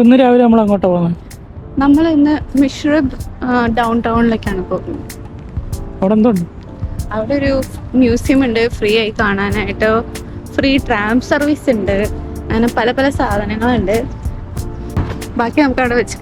ഇന്ന് രാവിലെ നമ്മൾ അങ്ങോട്ടാ പോകുന്നത്. നമ്മൾ ഇന്ന് മിഷ്റബ് ഡൗൺ ടൗണിലേക്കാണ് പോകുന്നത്. അവിടെ എന്തുണ്ട്? അവിടെ ഒരു മ്യൂസിയം ഉണ്ട്, ഫ്രീ ആയി കാണാനായിട്ട്. ഫ്രീ ട്രാം സർവീസ് ഉണ്ട്, അങ്ങനെ പല പല സാധനങ്ങളുണ്ട്. ബാക്കി നമുക്ക് അവിടെ വെച്ച്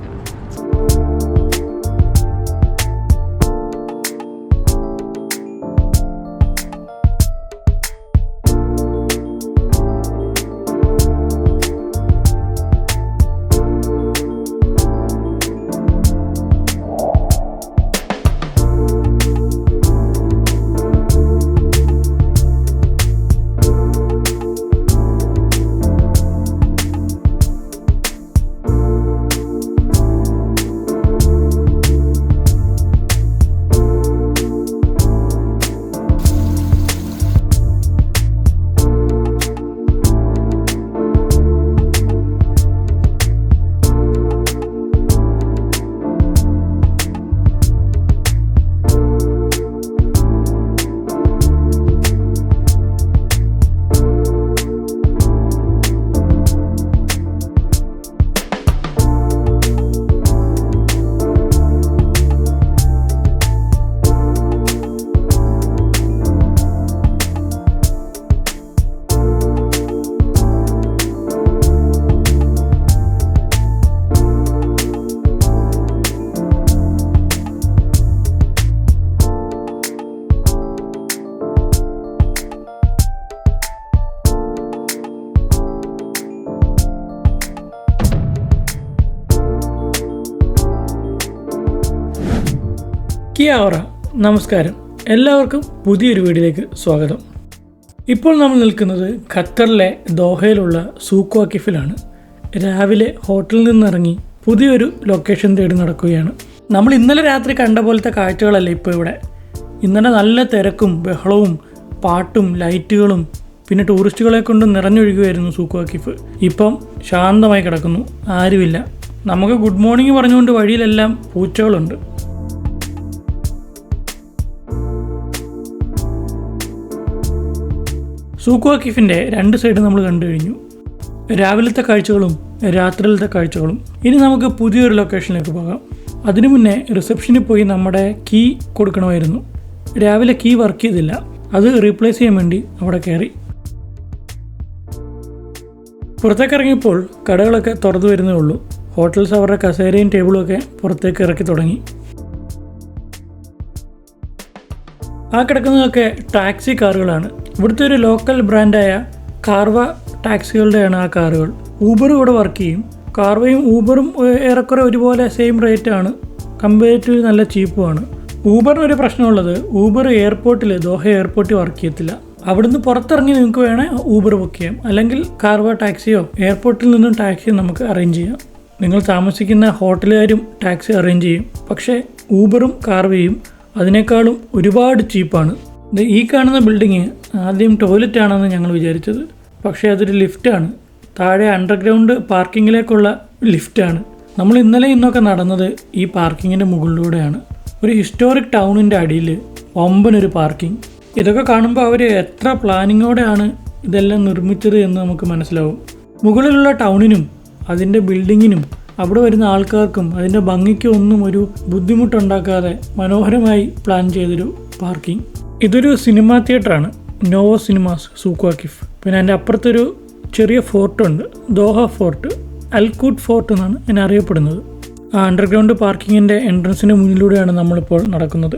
കിയ ഓറ. നമസ്കാരം, എല്ലാവർക്കും പുതിയൊരു വീഡിയോയിലേക്ക് സ്വാഗതം. ഇപ്പോൾ നമ്മൾ നിൽക്കുന്നത് ഖത്തറിലെ ദോഹയിലുള്ള സൂഖ് വാക്കിഫിലാണ്. രാവിലെ ഹോട്ടലിൽ നിന്നിറങ്ങി പുതിയൊരു ലൊക്കേഷൻ തേടി നടക്കുകയാണ്. നമ്മൾ ഇന്നലെ രാത്രി കണ്ട പോലത്തെ കാഴ്ചകളല്ല ഇപ്പോൾ ഇവിടെ. ഇന്നലെ നല്ല തിരക്കും ബഹളവും പാട്ടും ലൈറ്റുകളും പിന്നെ ടൂറിസ്റ്റുകളെ കൊണ്ട് നിറഞ്ഞൊഴുകുമായിരുന്നു സൂഖ് വാക്കിഫ്. ഇപ്പം ശാന്തമായി കിടക്കുന്നു, ആരുമില്ല. നമുക്ക് ഗുഡ് മോർണിംഗ് പറഞ്ഞുകൊണ്ട് വഴിയിലെല്ലാം പൂച്ചകളുണ്ട്. സൂഖ് വാക്കിഫിൻ്റെ രണ്ട് സൈഡ് നമ്മൾ കണ്ടു കഴിഞ്ഞു, രാവിലത്തെ കാഴ്ചകളും രാത്രിയിലത്തെ കാഴ്ചകളും. ഇനി നമുക്ക് പുതിയൊരു ലൊക്കേഷനിലേക്ക് പോകാം. അതിനു മുന്നേ റിസപ്ഷനിൽ പോയി നമ്മുടെ കീ കൊടുക്കണമായിരുന്നു. രാവിലെ കീ വർക്ക് ചെയ്തില്ല, അത് റീപ്ലേസ് ചെയ്യാൻ വേണ്ടി അവിടെ കയറി. പുറത്തേക്ക് ഇറങ്ങിയപ്പോൾ കടകളൊക്കെ തുറന്നു വരുന്നേ ഉള്ളൂ. ഹോട്ടൽസ് അവരുടെ കസേരയും ടേബിളും ഒക്കെ പുറത്തേക്ക് ഇറക്കി തുടങ്ങി. ആ കിടക്കുന്നതൊക്കെ ടാക്സി കാറുകളാണ്. ഇവിടുത്തെ ഒരു ലോക്കൽ ബ്രാൻഡായ കാർവ ടാക്സികളുടെയാണ് ആ കാറുകൾ. ഊബറും ഇവിടെ വർക്ക് ചെയ്യും. കാർവയും ഊബറും ഏറെക്കുറെ ഒരുപോലെ സെയിം റേറ്റാണ്, കമ്പാരിറ്റീവ്ലി നല്ല ചീപ്പുമാണ്. ഊബറിനൊരു പ്രശ്നമുള്ളത്, ഊബർ എയർപോർട്ടിൽ ദോഹ എയർപോർട്ടിൽ വർക്ക് ചെയ്യത്തില്ല. അവിടുന്ന് പുറത്തിറങ്ങി നിങ്ങൾക്ക് വേണേൽ ഊബർ ബുക്ക് ചെയ്യാം, അല്ലെങ്കിൽ കാർവ ടാക്സിയോ എയർപോർട്ടിൽ നിന്നും ടാക്സിയോ നമുക്ക് അറേഞ്ച് ചെയ്യാം. നിങ്ങൾ താമസിക്കുന്ന ഹോട്ടലുകാരും ടാക്സി അറേഞ്ച് ചെയ്യും. പക്ഷേ ഊബറും കാർവയും അതിനേക്കാളും ഒരുപാട് ചീപ്പാണ്. ഈ കാണുന്ന ബിൽഡിങ് ആദ്യം ടോയ്ലറ്റ് ആണെന്ന് ഞങ്ങൾ വിചാരിച്ചത്, പക്ഷേ അതൊരു ലിഫ്റ്റാണ്. താഴെ അണ്ടർഗ്രൗണ്ട് പാർക്കിങ്ങിലേക്കുള്ള ലിഫ്റ്റാണ്. നമ്മൾ ഇന്നലെ ഇന്നൊക്കെ നടന്നത് ഈ പാർക്കിങ്ങിൻ്റെ മുകളിലൂടെയാണ്. ഒരു ഹിസ്റ്റോറിക് ടൗണിൻ്റെ അടിയിൽ വമ്പനൊരു പാർക്കിംഗ്. ഇതൊക്കെ കാണുമ്പോൾ അവർ എത്ര പ്ലാനിങ്ങോടെയാണ് ഇതെല്ലാം നിർമ്മിച്ചത് എന്ന് നമുക്ക് മനസ്സിലാവും. മുകളിലുള്ള ടൗണിനും അതിൻ്റെ ബിൽഡിങ്ങിനും അവിടെ വരുന്ന ആൾക്കാർക്കും അതിൻ്റെ ഭംഗിക്കും ഒന്നും ഒരു ബുദ്ധിമുട്ടുണ്ടാക്കാതെ മനോഹരമായി പ്ലാൻ ചെയ്തൊരു പാർക്കിംഗ്. ഇതൊരു സിനിമാ തിയേറ്ററാണ്, നോവോ സിനിമാസ് സൂഖ് വാക്കിഫ്. പിന്നെ അതിൻ്റെ അപ്പുറത്തൊരു ചെറിയ ഫോർട്ടുണ്ട്, ദോഹ ഫോർട്ട്, അൽക്കൂട്ട് ഫോർട്ട് എന്നാണ് ഇതിനെ അറിയപ്പെടുന്നത്. ആ അണ്ടർഗ്രൗണ്ട് പാർക്കിങ്ങിൻ്റെ എൻട്രൻസിൻ്റെ മുന്നിലൂടെയാണ് നമ്മളിപ്പോൾ നടക്കുന്നത്.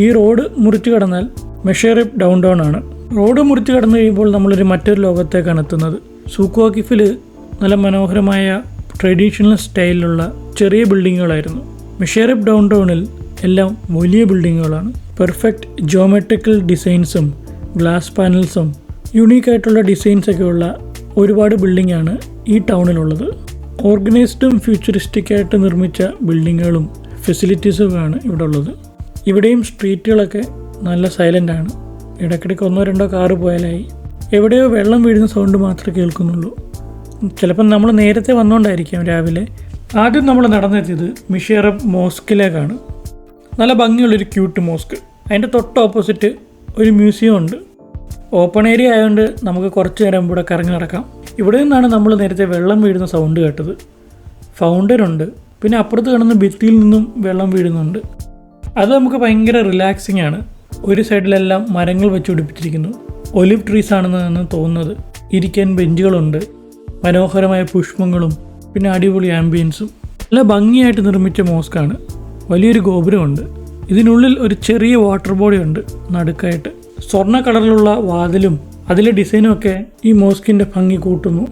ഈ റോഡ് മുറിച്ച് കടന്നാൽ മെഷേറിബ് ഡൗൺ ടൗൺ ആണ്. റോഡ് മുറിച്ച് കടന്നു കഴിയുമ്പോൾ നമ്മളൊരു മറ്റൊരു ലോകത്തേക്കാണ് എത്തുന്നത്. സൂഖ് വാക്കിഫിൽ നല്ല മനോഹരമായ ട്രഡീഷണൽ സ്റ്റൈലിലുള്ള ചെറിയ ബിൽഡിങ്ങുകളായിരുന്നു. മെഷേറിബ് ഡൗൺ ടൗണിൽ എല്ലാം വലിയ ബിൽഡിങ്ങുകളാണ്. പെർഫെക്റ്റ് ജിയോമെട്രിക്കൽ ഡിസൈൻസും ഗ്ലാസ് പാനൽസും യുണീക്കായിട്ടുള്ള ഡിസൈൻസൊക്കെയുള്ള ഒരുപാട് ബിൽഡിങ്ങാണ് ഈ ടൗണിലുള്ളത്. ഓർഗനൈസ്ഡും ഫ്യൂച്ചറിസ്റ്റിക്കായിട്ട് നിർമ്മിച്ച ബിൽഡിങ്ങുകളും ഫെസിലിറ്റീസുമാണ് ഇവിടെ ഉള്ളത്. ഇവിടെയും സ്ട്രീറ്റുകളൊക്കെ നല്ല സൈലൻ്റാണ്. ഇടയ്ക്കിടയ്ക്ക് 1-2 കാറ് പോയാലായി. എവിടെയോ വെള്ളം വീഴുന്ന സൗണ്ട് മാത്രമേ കേൾക്കുന്നുള്ളൂ. ചിലപ്പം നമ്മൾ നേരത്തെ വന്നുകൊണ്ടായിരിക്കാം രാവിലെ. ആദ്യം നമ്മൾ നടന്നെത്തിയത് മിഷേറബ് മോസ്കിലേക്കാണ്. നല്ല ഭംഗിയുള്ളൊരു ക്യൂട്ട് മോസ്ക്. അതിൻ്റെ തൊട്ട് ഓപ്പോസിറ്റ് ഒരു മ്യൂസിയം ഉണ്ട്. ഓപ്പൺ ഏരിയ ആയതുകൊണ്ട് നമുക്ക് കുറച്ച് നേരം ഇവിടെ കറങ്ങി നടക്കാം. ഇവിടെ നിന്നാണ് നമ്മൾ നേരത്തെ വെള്ളം വീഴുന്ന സൗണ്ട് കേട്ടത്. ഫൗണ്ടൻ ഉണ്ട്, പിന്നെ അപ്പുറത്ത് കാണുന്ന ഭിത്തിയിൽ നിന്നും വെള്ളം വീഴുന്നുണ്ട്. അത് നമുക്ക് ഭയങ്കര റിലാക്സിങ് ആണ്. ഒരു സൈഡിലെല്ലാം മരങ്ങൾ വെച്ച് പിടിപ്പിച്ചിരിക്കുന്നു. ഒലിവ് ട്രീസ് ആണെന്നാണ് തോന്നുന്നത്. ഇരിക്കാൻ ബെഞ്ചുകളുണ്ട്, മനോഹരമായ പുഷ്പങ്ങളും പിന്നെ അടിപൊളി ആംബിയൻസും. നല്ല ഭംഗിയായിട്ട് നിർമ്മിച്ച മോസ്കാണ്. വലിയൊരു ഗോപുരമുണ്ട്. ഇതിനുള്ളിൽ ഒരു ചെറിയ വാട്ടർ ബോഡി ഉണ്ട് നടുക്കായിട്ട്. സ്വർണ്ണ കളറിലുള്ള വാതിലും അതിലെ ഡിസൈനും ഒക്കെ ഈ മോസ്കിൻ്റെ ഭംഗി കൂട്ടുന്നു.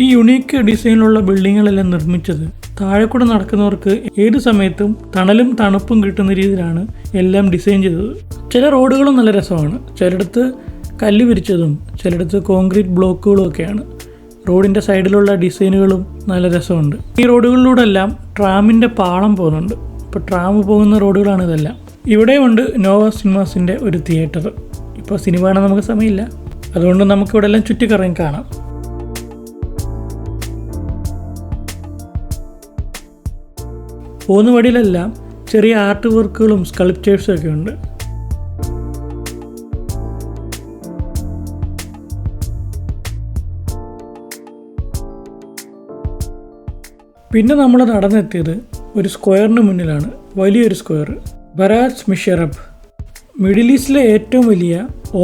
ഈ യുണീക്ക് ഡിസൈനിലുള്ള ബിൽഡിങ്ങുകളെല്ലാം നിർമ്മിച്ചത് താഴെ കൂടെ നടക്കുന്നവർക്ക് ഏത് സമയത്തും തണലും തണുപ്പും കിട്ടുന്ന രീതിയിലാണ് എല്ലാം ഡിസൈൻ ചെയ്തത്. ചില റോഡുകളും നല്ല രസമാണ്. ചിലയിടത്ത് കല്ല് വിരിച്ചതും ചിലയിടത്ത് കോൺക്രീറ്റ് ബ്ലോക്കുകളും ഒക്കെയാണ്. റോഡിൻ്റെ സൈഡിലുള്ള ഡിസൈനുകളും നല്ല രസമുണ്ട്. ഈ റോഡുകളിലൂടെ എല്ലാം ട്രാമിൻ്റെ പാളം പോകുന്നുണ്ട്. ഇപ്പോൾ ട്രാം പോകുന്ന റോഡുകളാണ് ഇതെല്ലാം. ഇവിടെയുണ്ട് നോവ സിനിമാസിൻ്റെ ഒരു തിയേറ്റർ. ഇപ്പോൾ സിനിമ കാണാൻ നമുക്ക് സമയമില്ല, അതുകൊണ്ട് നമുക്കിവിടെ എല്ലാം ചുറ്റിക്കറങ്ങി കാണാം. പോകുന്ന വഴിയിലെല്ലാം ചെറിയ ആർട്ട് വർക്കുകളും സ്കൾപ്ചേഴ്സും ഒക്കെ ഉണ്ട്. പിന്നെ നമ്മൾ നടന്നെത്തിയത് ഒരു സ്ക്വയറിന് മുന്നിലാണ്. വലിയൊരു സ്ക്വയർ, ബരാജ് മിഷറബ്. മിഡിൽ ഈസ്റ്റിലെ ഏറ്റവും വലിയ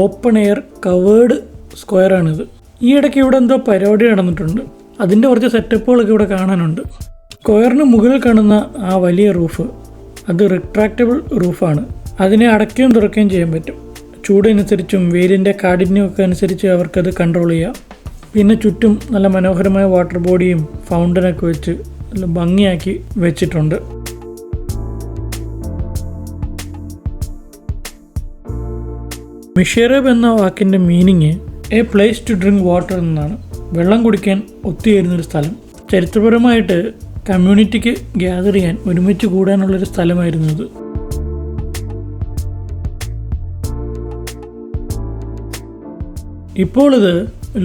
ഓപ്പൺ എയർ കവേർഡ് സ്ക്വയറാണിത്. ഈ ഇടയ്ക്ക് ഇവിടെ എന്തോ പരിപാടി നടന്നിട്ടുണ്ട്. അതിൻ്റെ കുറച്ച് സെറ്റപ്പുകളൊക്കെ ഇവിടെ കാണാനുണ്ട്. സ്ക്വയറിന് മുകളിൽ കാണുന്ന ആ വലിയ റൂഫ്, അത് റിട്രാക്റ്റബിൾ റൂഫാണ്. അതിനെ അടയ്ക്കുകയും തുറക്കുകയും ചെയ്യാൻ പറ്റും. ചൂടനുസരിച്ചും വെയിലിൻ്റെ കാഠിന്യം ഒക്കെ അനുസരിച്ച് അവർക്കത് കൺട്രോൾ ചെയ്യാം. പിന്നെ ചുറ്റും നല്ല മനോഹരമായ വാട്ടർ ബോഡിയും ഫൗണ്ടനൊക്കെ വെച്ച് നല്ല ഭംഗിയാക്കി വെച്ചിട്ടുണ്ട്. മിഷറബ് എന്ന വാക്കിൻ്റെ meaning a place to drink water എന്നാണ്. വെള്ളം കുടിക്കാൻ ഒത്തുചേരുന്നൊരു സ്ഥലം. ചരിത്രപരമായിട്ട് കമ്മ്യൂണിറ്റിക്ക് ഗ്യാദർ ചെയ്യാൻ, ഒരുമിച്ച് കൂടാനുള്ളൊരു സ്ഥലമായിരുന്നു ഇത്. ഇപ്പോൾ ഇത്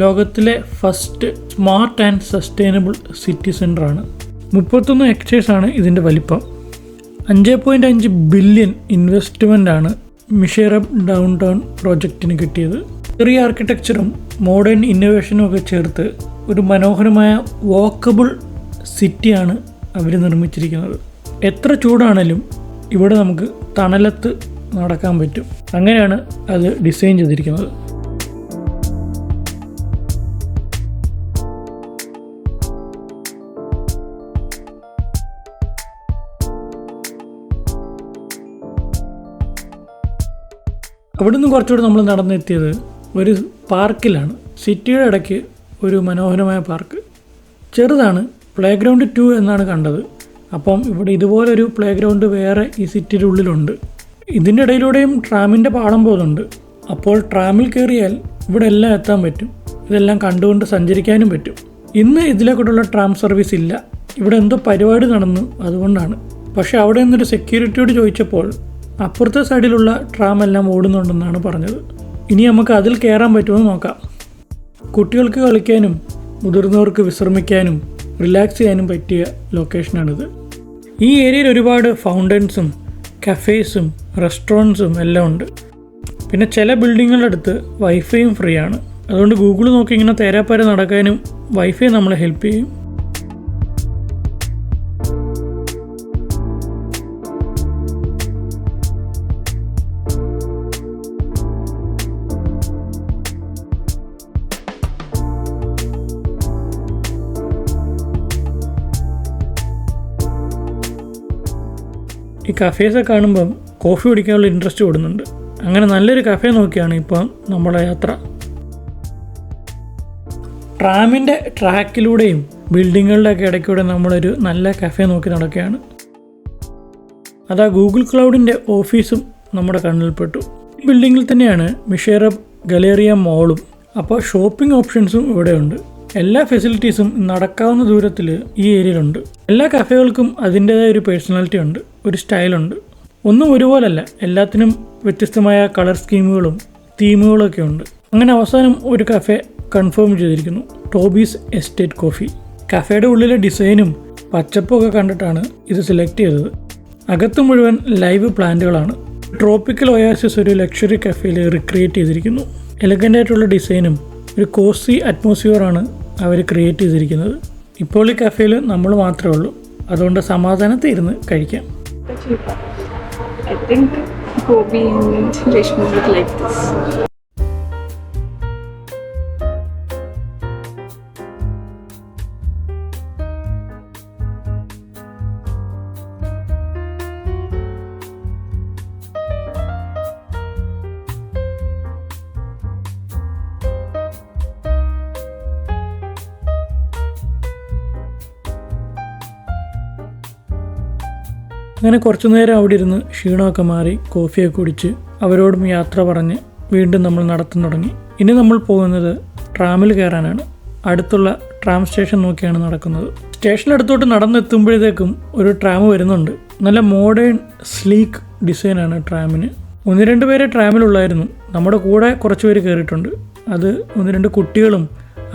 ലോകത്തിലെ first smart and sustainable city സെൻ്ററാണ്. 31 ഹെക്ടേഴ്സാണ് ഇതിൻ്റെ വലിപ്പം. 5.5 ബില്യൺ ഇൻവെസ്റ്റ്മെൻ്റാണ് മിഷറബ് ഡൗൺ ടൗൺ പ്രോജക്റ്റിന് കിട്ടിയത്. ചെറിയ ആർക്കിടെക്ചറും മോഡേൺ ഇന്നോവേഷനും ഒക്കെ ചേർത്ത് ഒരു മനോഹരമായ വാക്കബിൾ സിറ്റിയാണ് അവർ നിർമ്മിച്ചിരിക്കുന്നത്. എത്ര ചൂടാണേലും ഇവിടെ നമുക്ക് തണലത്ത് നടക്കാൻ പറ്റും. അങ്ങനെയാണ് അത് ഡിസൈൻ ചെയ്തിരിക്കുന്നത്. അവിടുന്ന് കുറച്ചുകൂടി നമ്മൾ നടന്നെത്തിയത് ഒരു പാർക്കിലാണ്. സിറ്റിയുടെ ഇടയ്ക്ക് ഒരു മനോഹരമായ പാർക്ക്. ചെറുതാണ്, പ്ലേ ഗ്രൗണ്ട് 2 എന്നാണ് കണ്ടത്. അപ്പം ഇവിടെ ഇതുപോലൊരു പ്ലേ ഗ്രൗണ്ട് വേറെ ഈ സിറ്റിയുടെ ഉള്ളിലുണ്ട്. ഇതിൻ്റെ ഇടയിലൂടെയും ട്രാമിൻ്റെ പാളം പോകുന്നുണ്ട്. അപ്പോൾ ട്രാമിൽ കയറിയാൽ ഇവിടെ എല്ലാം എത്താൻ പറ്റും. ഇതെല്ലാം കണ്ടുകൊണ്ട് സഞ്ചരിക്കാനും പറ്റും. ഇന്ന് ഇതിലേക്കൂട്ടുള്ള ട്രാം സർവീസ് ഇല്ല. ഇവിടെ എന്തോ പരിപാടി നടന്നു, അതുകൊണ്ടാണ്. പക്ഷേ അവിടെ നിന്നൊരു സെക്യൂരിറ്റിയോട് ചോദിച്ചപ്പോൾ അപ്പുറത്തെ സൈഡിലുള്ള ട്രാം എല്ലാം ഓടുന്നുണ്ടെന്നാണ് പറഞ്ഞത്. ഇനി നമുക്ക് അതിൽ കയറാൻ പറ്റുമെന്ന് നോക്കാം. കുട്ടികൾക്ക് കളിക്കാനും മുതിർന്നവർക്ക് വിശ്രമിക്കാനും റിലാക്സ് ചെയ്യാനും പറ്റിയ ലൊക്കേഷനാണിത്. ഈ ഏരിയയിൽ ഒരുപാട് ഫൗണ്ടൻസും കഫേസും റെസ്റ്റോറൻറ്റ്സും എല്ലാം ഉണ്ട്. പിന്നെ ചില ബിൽഡിങ്ങുകളുടെ അടുത്ത് വൈഫൈയും ഫ്രീ ആണ്. അതുകൊണ്ട് ഗൂഗിൾ നോക്കി ഇങ്ങനെ തേരാപ്പാര നടക്കാനും വൈഫൈ നമ്മളെ ഹെൽപ്പ് ചെയ്യും. ഈ കഫേസൊക്കെ കാണുമ്പം കോഫി കുടിക്കാനുള്ള ഇൻട്രസ്റ്റ് കൂടുന്നുണ്ട്. അങ്ങനെ നല്ലൊരു കഫേ നോക്കിയാണ് ഇപ്പോൾ നമ്മുടെ യാത്ര. ട്രാമിൻ്റെ ട്രാക്കിലൂടെയും ബിൽഡിങ്ങുകളുടെയൊക്കെ ഇടയ്ക്കൂടെ നമ്മളൊരു നല്ല കഫേ നോക്കി നടക്കുകയാണ്. അതാ ഗൂഗിൾ ക്ലൗഡിൻ്റെ ഓഫീസും നമ്മുടെ കണ്ണിൽപ്പെട്ടു. ഈ ബിൽഡിങ്ങിൽ തന്നെയാണ് മിഷറബ് ഗലേറിയ മോളും. അപ്പോൾ ഷോപ്പിംഗ് ഓപ്ഷൻസും ഇവിടെയുണ്ട്. എല്ലാ ഫെസിലിറ്റീസും നടക്കാവുന്ന ദൂരത്തിൽ ഈ ഏരിയയിലുണ്ട്. എല്ലാ കഫേകൾക്കും അതിൻ്റേതായ ഒരു പേഴ്സണാലിറ്റി ഉണ്ട്, ഒരു സ്റ്റൈലുണ്ട്. ഒന്നും ഒരുപോലല്ല, എല്ലാത്തിനും വ്യത്യസ്തമായ കളർ സ്കീമുകളും തീമുകളൊക്കെ ഉണ്ട്. അങ്ങനെ അവസാനം ഒരു കഫേ കൺഫേം ചെയ്തിരിക്കുന്നു, ടോബീസ് എസ്റ്റേറ്റ് കോഫി. കഫേയുടെ ഉള്ളിലെ ഡിസൈനും പച്ചപ്പൊക്കെ കണ്ടിട്ടാണ് ഇത് സെലക്ട് ചെയ്തത്. അകത്ത് മുഴുവൻ ലൈവ് പ്ലാന്റുകളാണ്. ട്രോപ്പിക്കൽ ഒയാസിസ് ഒരു ലക്ഷറി കഫേയിൽ റിക്രിയേറ്റ് ചെയ്തിരിക്കുന്നു. എലഗൻ്റ് ആയിട്ടുള്ള ഡിസൈനും ഒരു കോസി അറ്റ്മോസ്ഫിയറാണ് അവർ ക്രിയേറ്റ് ചെയ്തിരിക്കുന്നത്. ഇപ്പോൾ ഈ കഫേയിൽ നമ്മൾ മാത്രമേ ഉള്ളൂ, അതുകൊണ്ട് സമാധാനത്തിൽ ഇരുന്ന് കഴിക്കാം. I think Gobi and Reshma would like this. അങ്ങനെ കുറച്ചു നേരം അവിടെ ഇരുന്ന് ക്ഷീണമൊക്കെ മാറി കോഫിയൊക്കെ കുടിച്ച് അവരോടും യാത്ര പറഞ്ഞ് വീണ്ടും നമ്മൾ നടത്താൻ തുടങ്ങി. ഇനി നമ്മൾ പോകുന്നത് ട്രാമിൽ കയറാനാണ്. അടുത്തുള്ള ട്രാം സ്റ്റേഷൻ നോക്കിയാണ് നടക്കുന്നത്. സ്റ്റേഷനടുത്തോട്ട് നടന്നെത്തുമ്പോഴത്തേക്കും ഒരു ട്രാം വരുന്നുണ്ട്. നല്ല മോഡേൺ സ്ലീക്ക് ഡിസൈനാണ് ട്രാമിന്. 1-2 പേരെ ട്രാമിലുള്ളായിരുന്നു. നമ്മുടെ കൂടെ കുറച്ച് പേര് കയറിയിട്ടുണ്ട്. അത് 1-2 കുട്ടികളും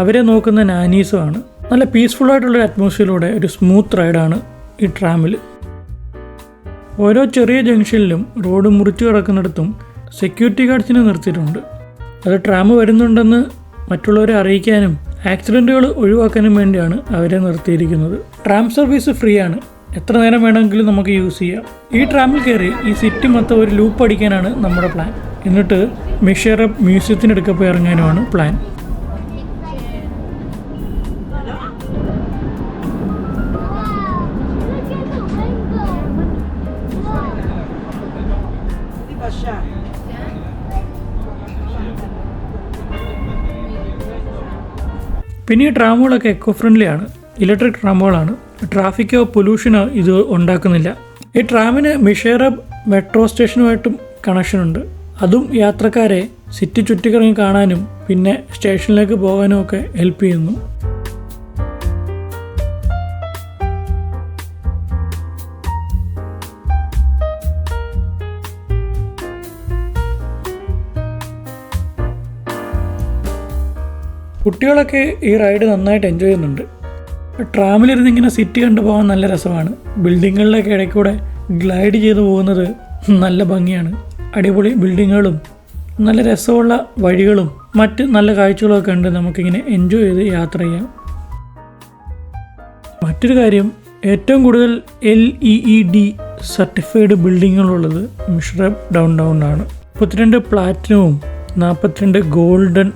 അവരെ നോക്കുന്ന നാനീസുമാണ്. നല്ല പീസ്ഫുള്ളായിട്ടുള്ളൊരു അറ്റ്മോസ്ഫിയറിലൂടെ ഒരു സ്മൂത്ത് റൈഡാണ് ഈ ട്രാമിൽ. ഓരോ ചെറിയ ജംഗ്ഷനിലും റോഡ് മുറിച്ചു കിടക്കുന്നിടത്തും സെക്യൂരിറ്റി ഗാർഡ്സിനെ നിർത്തിയിട്ടുണ്ട്. അത് ട്രാം വരുന്നുണ്ടെന്ന് മറ്റുള്ളവരെ അറിയിക്കാനും ആക്സിഡൻറ്റുകൾ ഒഴിവാക്കാനും വേണ്ടിയാണ് അവരെ നിർത്തിയിരിക്കുന്നത്. ട്രാം സർവീസ് ഫ്രീ ആണ്. എത്ര നേരം വേണമെങ്കിലും നമുക്ക് യൂസ് ചെയ്യാം. ഈ ട്രാമിൽ കയറി ഈ സിറ്റി മൊത്തം ഒരു ലൂപ്പ് അടിക്കാനാണ് നമ്മുടെ പ്ലാൻ. എന്നിട്ട് മിഷറബ് മ്യൂസിയത്തിനടുക്ക പോയി ഇറങ്ങാനുമാണ് പ്ലാൻ. പിന്നെ ഈ ട്രാമുകളൊക്കെ എക്കോ ഫ്രണ്ട്ലി ആണ്. ഇലക്ട്രിക് ട്രാമുകളാണ്. ട്രാഫിക്കോ പൊല്യൂഷനോ ഇത് ഉണ്ടാക്കുന്നില്ല. ഈ ട്രാമിന് മിഷറബ് മെട്രോ സ്റ്റേഷനുമായിട്ടും കണക്ഷനുണ്ട്. അതും യാത്രക്കാരെ സിറ്റി ചുറ്റിക്കറങ്ങി കാണാനും പിന്നെ സ്റ്റേഷനിലേക്ക് പോകാനും ഒക്കെ ഹെൽപ്പ് ചെയ്യുന്നു. കുട്ടികളൊക്കെ ഈ റൈഡ് നന്നായിട്ട് എൻജോയ് ചെയ്യുന്നുണ്ട്. ട്രാമിലിരുന്ന് ഇങ്ങനെ സിറ്റി കണ്ടു പോകാൻ നല്ല രസമാണ്. ബിൽഡിങ്ങുകളിലൊക്കെ ഇടയ്ക്കൂടെ ഗ്ലൈഡ് ചെയ്ത് പോകുന്നത് നല്ല ഭംഗിയാണ്. അടിപൊളി ബിൽഡിങ്ങുകളും നല്ല രസമുള്ള വഴികളും മറ്റ് നല്ല കാഴ്ചകളൊക്കെ ഉണ്ട്. നമുക്കിങ്ങനെ എൻജോയ് ചെയ്ത് യാത്ര ചെയ്യാം. മറ്റൊരു കാര്യം, ഏറ്റവും കൂടുതൽ LEED സർട്ടിഫൈഡ് ബിൽഡിങ്ങുകളുള്ളത് മിഷറബ് ഡൗൺ ടൗണിലാണ്. 32 പ്ലാറ്റിനവും 42 ഗോൾഡൻ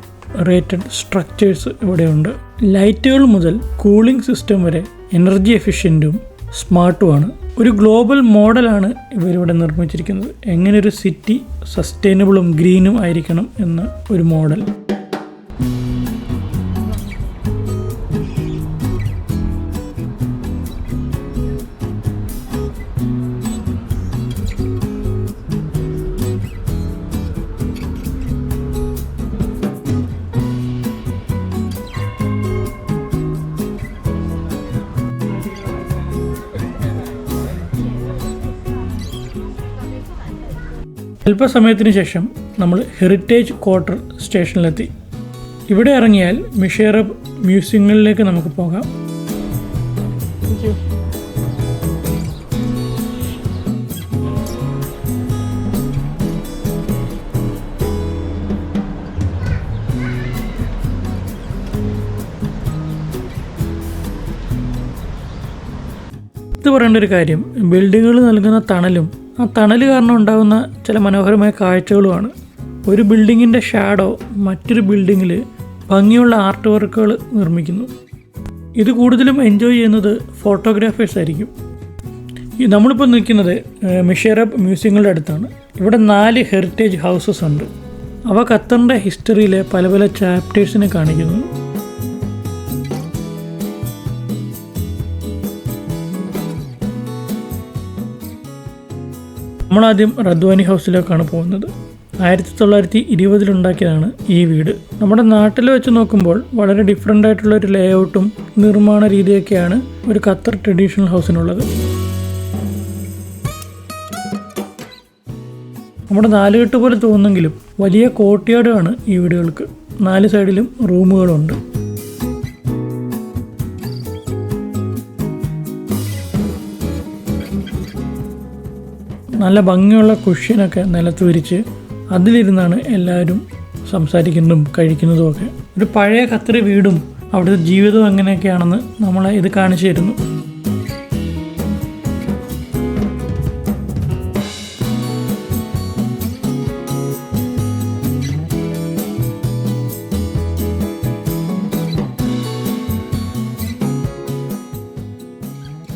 റേറ്റഡ് സ്ട്രക്ചേഴ്സ് ഇവിടെയുണ്ട്. ലൈറ്റുകൾ മുതൽ കൂളിംഗ് സിസ്റ്റം വരെ എനർജി എഫിഷ്യൻറ്റും സ്മാർട്ടുമാണ്. ഒരു ഗ്ലോബൽ മോഡലാണ് ഇവരിവിടെ നിർമ്മിച്ചിരിക്കുന്നത്. എങ്ങനെ ഒരു സിറ്റി സസ്റ്റൈനബിളും ഗ്രീനും ആയിരിക്കണം എന്ന ഒരു മോഡൽ. അല്പസമയത്തിന് ശേഷം നമ്മൾ ഹെറിറ്റേജ് ക്വാർട്ടർ സ്റ്റേഷനിലെത്തി. ഇവിടെ ഇറങ്ങിയാൽ മിഷറബ് മ്യൂസിയങ്ങളിലേക്ക് നമുക്ക് പോകാം. ഇത് പറയേണ്ട ഒരു കാര്യം, ബിൽഡിങ്ങുകൾ നൽകുന്ന തണലും ആ തണൽ കാരണം ഉണ്ടാകുന്ന ചില മനോഹരമായ കാഴ്ചകളുമാണ്. ഒരു ബിൽഡിങ്ങിൻ്റെ ഷാഡോ മറ്റൊരു ബിൽഡിങ്ങിൽ ഭംഗിയുള്ള ആർട്ട് വർക്കുകൾ നിർമ്മിക്കുന്നു. ഇത് കൂടുതലും എൻജോയ് ചെയ്യുന്നത് ഫോട്ടോഗ്രാഫേഴ്സ് ആയിരിക്കും. നമ്മളിപ്പോൾ നിൽക്കുന്നത് മിഷറബ് മ്യൂസിയങ്ങളുടെ അടുത്താണ്. ഇവിടെ 4 ഹെറിറ്റേജ് ഹൗസസ് ഉണ്ട്. അവ ഖത്തറിൻ്റെ ഹിസ്റ്ററിയിലെ പല പല ചാപ്റ്റേഴ്സിനെ കാണിക്കുന്നു. നമ്മളാദ്യം റദ്വാനി ഹൗസിലേക്കാണ് പോകുന്നത്. 1920 ഉണ്ടാക്കിയതാണ് ഈ വീട്. നമ്മുടെ നാട്ടിൽ വെച്ച് നോക്കുമ്പോൾ വളരെ ഡിഫറെൻ്റ് ആയിട്ടുള്ള ഒരു ലേ ഔട്ടും നിർമ്മാണ രീതിയൊക്കെയാണ് ഒരു ഖത്തർ ട്രഡീഷണൽ ഹൗസിനുള്ളത്. നമ്മുടെ നാലുകെട്ട് പോലെ തോന്നുമെങ്കിലും വലിയ കോർട്ട്യാർഡാണ് ഈ വീടുകൾക്ക്. 4 സൈഡിലും റൂമുകളുണ്ട്. നല്ല ഭംഗിയുള്ള കുഷ്യനൊക്കെ നിലത്ത് വിരിച്ച് അതിലിരുന്നാണ് എല്ലാവരും സംസാരിക്കുന്നതും കഴിക്കുന്നതും ഒക്കെ. ഒരു പഴയ ഖത്തറി വീടും അവിടുത്തെ ജീവിതവും എങ്ങനെയൊക്കെയാണെന്ന് നമ്മളെ ഇത് കാണിച്ചു തരുന്നു.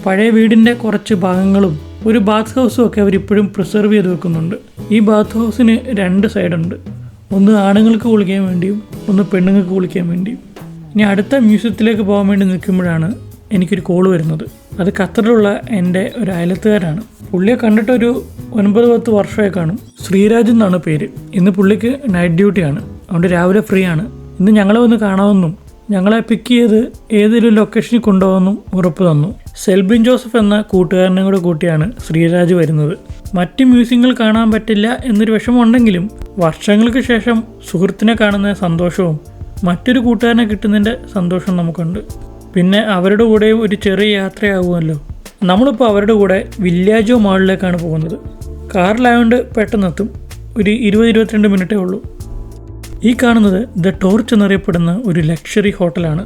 പഴയ വീടിൻ്റെ കുറച്ച് ഭാഗങ്ങളും ഒരു ബാത്ത് ഹൗസും ഒക്കെ അവരിപ്പോഴും പ്രിസർവ് ചെയ്ത് വെക്കുന്നുണ്ട്. ഈ ബാത്ത് ഹൗസിന് 2 സൈഡുണ്ട്. ഒന്ന് ആണുങ്ങൾക്ക് കുളിക്കാൻ വേണ്ടിയും ഒന്ന് പെണ്ണുങ്ങൾക്ക് കുളിക്കാൻ വേണ്ടിയും. ഇനി അടുത്ത മ്യൂസിയത്തിലേക്ക് പോകാൻ വേണ്ടി നിൽക്കുമ്പോഴാണ് എനിക്കൊരു കോൾ വരുന്നത്. അത് ഖത്തറിലുള്ള എൻ്റെ ഒരു അയലത്തുകാരാണ്. പുള്ളിയെ കണ്ടിട്ടൊരു 9-10 വർഷമായി കാണും. ശ്രീരാജ് എന്നാണ് പേര്. ഇന്ന് പുള്ളിക്ക് നൈറ്റ് ഡ്യൂട്ടിയാണ്, അതുകൊണ്ട് രാവിലെ ഫ്രീ ആണ്. ഇന്ന് ഞങ്ങളെ വന്ന് കാണാമെന്നും ഞങ്ങളെ പിക്ക് ചെയ്ത് ഏതെങ്കിലും ലൊക്കേഷനിൽ കൊണ്ടുപോകുമെന്നും ഉറപ്പ് തന്നു. സെൽബിൻ ജോസഫ് എന്ന കൂട്ടുകാരനെ കൂടെ കൂട്ടിയാണ് ശ്രീരാജ് വരുന്നത്. മറ്റ് മ്യൂസിയങ്ങൾ കാണാൻ പറ്റില്ല എന്നൊരു വിഷമമുണ്ടെങ്കിലും വർഷങ്ങൾക്ക് ശേഷം സുഹൃത്തിനെ കാണുന്ന സന്തോഷവും മറ്റൊരു കൂട്ടുകാരനെ കിട്ടുന്നതിൻ്റെ സന്തോഷം നമുക്കുണ്ട്. പിന്നെ അവരുടെ കൂടെയും ഒരു ചെറിയ യാത്രയാകുമല്ലോ. നമ്മളിപ്പോൾ അവരുടെ കൂടെ വില്ലേജോ മാളിലേക്കാണ് പോകുന്നത്. കാറിലായതുകൊണ്ട് പെട്ടെന്നെത്തും. ഒരു 20-22 മിനിറ്റേ ഉള്ളൂ. ഈ കാണുന്നത് ദ ടോർച്ച് എന്നറിയപ്പെടുന്ന ഒരു ലക്ഷറി ഹോട്ടലാണ്.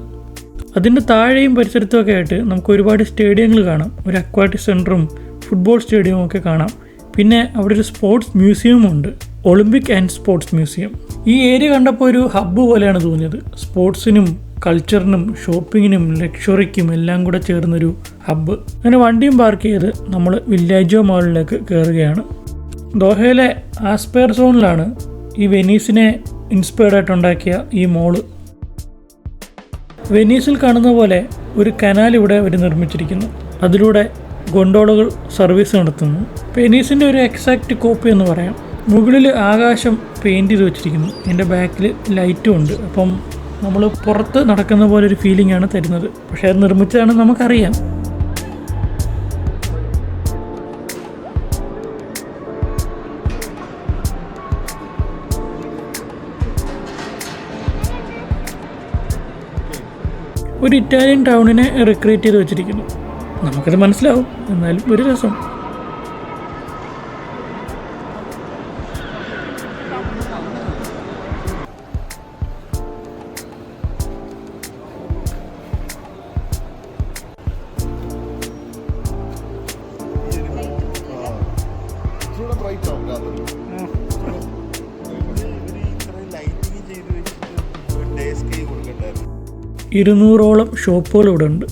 അതിൻ്റെ താഴെയും പരിസരത്തുമൊക്കെ ആയിട്ട് നമുക്ക് ഒരുപാട് സ്റ്റേഡിയങ്ങൾ കാണാം. ഒരു അക്വാറ്റിക് സെൻറ്ററും ഫുട്ബോൾ സ്റ്റേഡിയവും ഒക്കെ കാണാം. പിന്നെ അവിടെ ഒരു സ്പോർട്സ് മ്യൂസിയവും ഉണ്ട്, ഒളിമ്പിക് ആൻഡ് സ്പോർട്സ് മ്യൂസിയം. ഈ ഏരിയ കണ്ടപ്പോൾ ഒരു ഹബ്ബ് പോലെയാണ് തോന്നിയത്. സ്പോർട്സിനും കൾച്ചറിനും ഷോപ്പിങ്ങിനും ലക്ഷറിക്കും എല്ലാം കൂടെ ചേർന്നൊരു ഹബ്ബ്. അങ്ങനെ വണ്ടിയും പാർക്ക് ചെയ്ത് നമ്മൾ വില്ലേജോ മാളിലേക്ക് കയറുകയാണ്. ദോഹയിലെ ആസ്പയർ സോണിലാണ് ഈ വെനീസിനെ ഇൻസ്പയർഡ് ആയിട്ടുണ്ടാക്കിയ ഈ മോള്. വെനീസിൽ കാണുന്ന പോലെ ഒരു കനാൽ ഇവിടെ അവർ നിർമ്മിച്ചിരിക്കുന്നു. അതിലൂടെ ഗൊണ്ടോളകൾ സർവീസ് നടത്തുന്നു. വെനീസിൻ്റെ ഒരു എക്സാക്റ്റ് കോപ്പി എന്ന് പറയാം. മുകളിൽ ആകാശം പെയിൻറ് ചെയ്ത് വെച്ചിരിക്കുന്നു. എൻ്റെ ബാക്കിൽ ലൈറ്റും ഉണ്ട്. അപ്പം നമ്മൾ പുറത്ത് നടക്കുന്ന പോലെ ഒരു ഫീലിംഗ് ആണ് തരുന്നത്. പക്ഷേ അത് നിർമ്മിച്ചതാണെന്ന് നമുക്കറിയാം. ഒരു ഇറ്റാലിയൻ ടൗണിനെ റിക്രിയേറ്റ് ചെയ്ത് വെച്ചിരിക്കുന്നു. നമുക്കത് മനസ്സിലാവും, എന്നാലും ഒരു രസം. ഇരുന്നൂറോളം ഷോപ്പുകൾ ഇവിടെ ഉണ്ട്.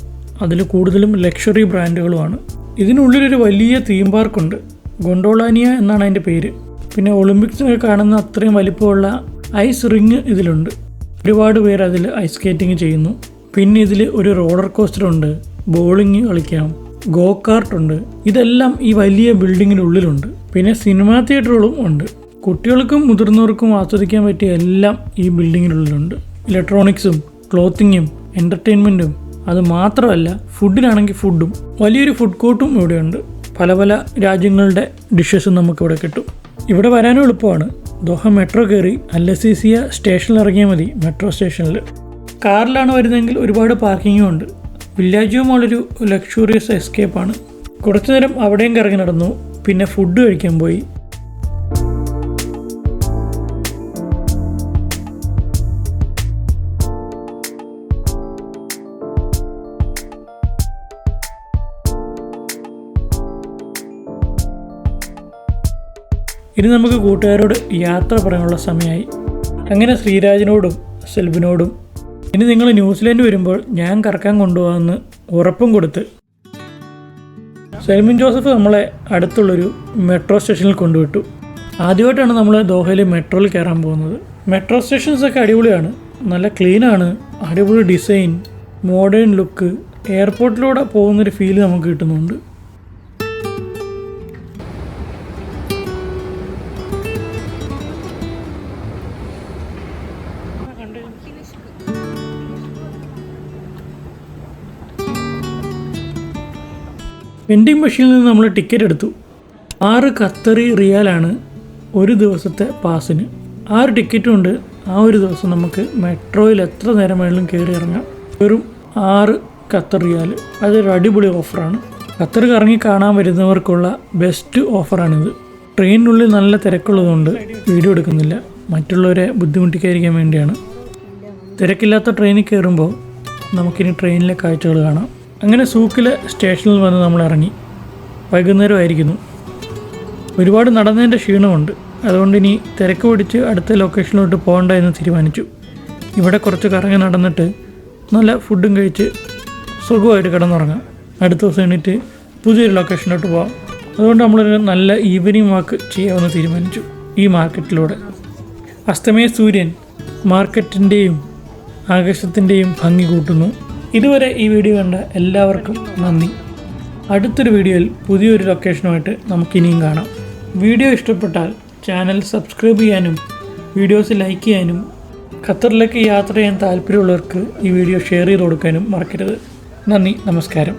അതിൽ കൂടുതലും ലക്ഷറി ബ്രാൻഡുകളുമാണ്. ഇതിനുള്ളിലൊരു വലിയ തീം പാർക്കുണ്ട്. ഗൊണ്ടോളാനിയ എന്നാണ് അതിൻ്റെ പേര്. പിന്നെ ഒളിമ്പിക്സ് കാണുന്ന അത്രയും വലിപ്പമുള്ള ഐസ് റിങ് ഇതിലുണ്ട്. ഒരുപാട് പേര് അതിൽ ഐസ് സ്കേറ്റിംഗ് ചെയ്യുന്നു. പിന്നെ ഇതിൽ ഒരു റോളർ കോസ്റ്റർ ഉണ്ട്, ബോളിങ് കളിക്കാം, ഗോ കാർട്ടുണ്ട്. ഇതെല്ലാം ഈ വലിയ ബിൽഡിങ്ങിനുള്ളിലുണ്ട്. പിന്നെ സിനിമാ തിയേറ്ററുകളും ഉണ്ട്. കുട്ടികൾക്കും മുതിർന്നവർക്കും ആസ്വദിക്കാൻ പറ്റിയ എല്ലാം ഈ ബിൽഡിങ്ങിനുള്ളിലുണ്ട്. ഇലക്ട്രോണിക്സും ക്ലോത്തിങ്ങും എൻ്റർടൈൻമെൻറ്റും. അത് മാത്രമല്ല, ഫുഡിനാണെങ്കിൽ ഫുഡും. വലിയൊരു ഫുഡ് കോർട്ടും ഇവിടെയുണ്ട്. പല പല രാജ്യങ്ങളുടെ ഡിഷസും നമുക്കിവിടെ കിട്ടും. ഇവിടെ വരാനും എളുപ്പമാണ്. ദോഹ മെട്രോ കയറി അല്ലസീസിയ സ്റ്റേഷനിൽ ഇറങ്ങിയാൽ മതി. മെട്രോ സ്റ്റേഷനിൽ കാറിലാണ് വരുന്നതെങ്കിൽ ഒരുപാട് പാർക്കിങ്ങും ഉണ്ട്. വില്ലേജോ മോളൊരു ലക്ഷൂറിയസ് എസ്കേപ്പാണ്. കുറച്ചു നേരം അവിടെയും കറങ്ങി നടന്നു. പിന്നെ ഫുഡ് കഴിക്കാൻ പോയി. ഇനി നമുക്ക് കൂട്ടുകാരോട് യാത്ര പറയാനുള്ള സമയമായി. അങ്ങനെ ശ്രീരാജിനോടും സെൽബിനോടും ഇനി നിങ്ങൾ ന്യൂസിലാൻഡ് വരുമ്പോൾ ഞാൻ കറക്കാൻ കൊണ്ടുപോകാമെന്ന് ഉറപ്പും കൊടുത്ത് സെൽബിൻ ജോസഫ് നമ്മളെ അടുത്തുള്ളൊരു മെട്രോ സ്റ്റേഷനിൽ കൊണ്ടുവിട്ടു. ആദ്യമായിട്ടാണ് നമ്മൾ ദോഹയിൽ മെട്രോയിൽ കയറാൻ പോകുന്നത്. മെട്രോ സ്റ്റേഷൻസൊക്കെ അടിപൊളിയാണ്. നല്ല ക്ലീനാണ്, അടിപൊളി ഡിസൈൻ, മോഡേൺ ലുക്ക്. എയർപോർട്ടിലൂടെ പോകുന്നൊരു ഫീൽ നമുക്ക് കിട്ടുന്നുണ്ട്. വെൻഡിങ് മെഷീനിൽ നിന്ന് നമ്മൾ ടിക്കറ്റ് എടുത്തു. 6 ഖത്തറി റിയാലാണ് ഒരു ദിവസത്തെ പാസിന്. 6 ടിക്കറ്റും ഉണ്ട്. ആ ഒരു ദിവസം നമുക്ക് മെട്രോയിൽ എത്ര നേരം വേണമെങ്കിലും കയറി ഇറങ്ങാം. വെറും 6 ഖത്തർ റിയാൽ. അതൊരു അടിപൊളി ഓഫറാണ്. ഖത്തർ കറങ്ങി കാണാൻ വരുന്നവർക്കുള്ള ബെസ്റ്റ് ഓഫറാണിത്. ട്രെയിനിനുള്ളിൽ നല്ല തിരക്കുള്ളതുകൊണ്ട് വീഡിയോ എടുക്കുന്നില്ല. മറ്റുള്ളവരെ ബുദ്ധിമുട്ടിക്കാതിരിക്കാൻ വേണ്ടിയാണ്. തിരക്കില്ലാത്ത ട്രെയിനിൽ കയറുമ്പോൾ നമുക്കിനി ട്രെയിനിലെ കാഴ്ചകൾ കാണാം. അങ്ങനെ സൂക്കിലെ സ്റ്റേഷനിൽ വന്ന് നമ്മൾ ഇറങ്ങി. വൈകുന്നേരമായിരിക്കുന്നു. ഒരുപാട് നടന്നതിൻ്റെ ക്ഷീണമുണ്ട്. അതുകൊണ്ട് ഇനി തിരക്ക് പിടിച്ച് അടുത്ത ലൊക്കേഷനിലോട്ട് പോകണ്ട എന്ന് തീരുമാനിച്ചു. ഇവിടെ കുറച്ച് കറങ്ങി നടന്നിട്ട് നല്ല ഫുഡും കഴിച്ച് സുഖമായിട്ട് കിടന്നുറങ്ങാം. അടുത്ത ദിവസം എണീറ്റ് പുതിയൊരു ലൊക്കേഷനിലോട്ട് പോകാം. അതുകൊണ്ട് നമ്മളൊരു നല്ല ഈവനിങ് വാക്ക് ചെയ്യാമെന്ന് തീരുമാനിച്ചു. ഈ മാർക്കറ്റിലൂടെ അസ്തമയ സൂര്യൻ മാർക്കറ്റിൻ്റെയും ആകാശത്തിൻ്റെയും ഭംഗി കൂട്ടുന്നു. ഇതുവരെ ഈ വീഡിയോ കണ്ട എല്ലാവർക്കും നന്ദി. അടുത്തൊരു വീഡിയോയിൽ പുതിയൊരു ലൊക്കേഷനുമായിട്ട് നമുക്കിനിയും കാണാം. വീഡിയോ ഇഷ്ടപ്പെട്ടാൽ ചാനൽ സബ്സ്ക്രൈബ് ചെയ്യാനും വീഡിയോസ് ലൈക്ക് ചെയ്യാനും ഖത്തറിലേക്ക് യാത്ര ചെയ്യാൻ താല്പര്യമുള്ളവർക്ക് ഈ വീഡിയോ ഷെയർ ചെയ്ത് കൊടുക്കാനും മറക്കരുത്. നന്ദി, നമസ്കാരം.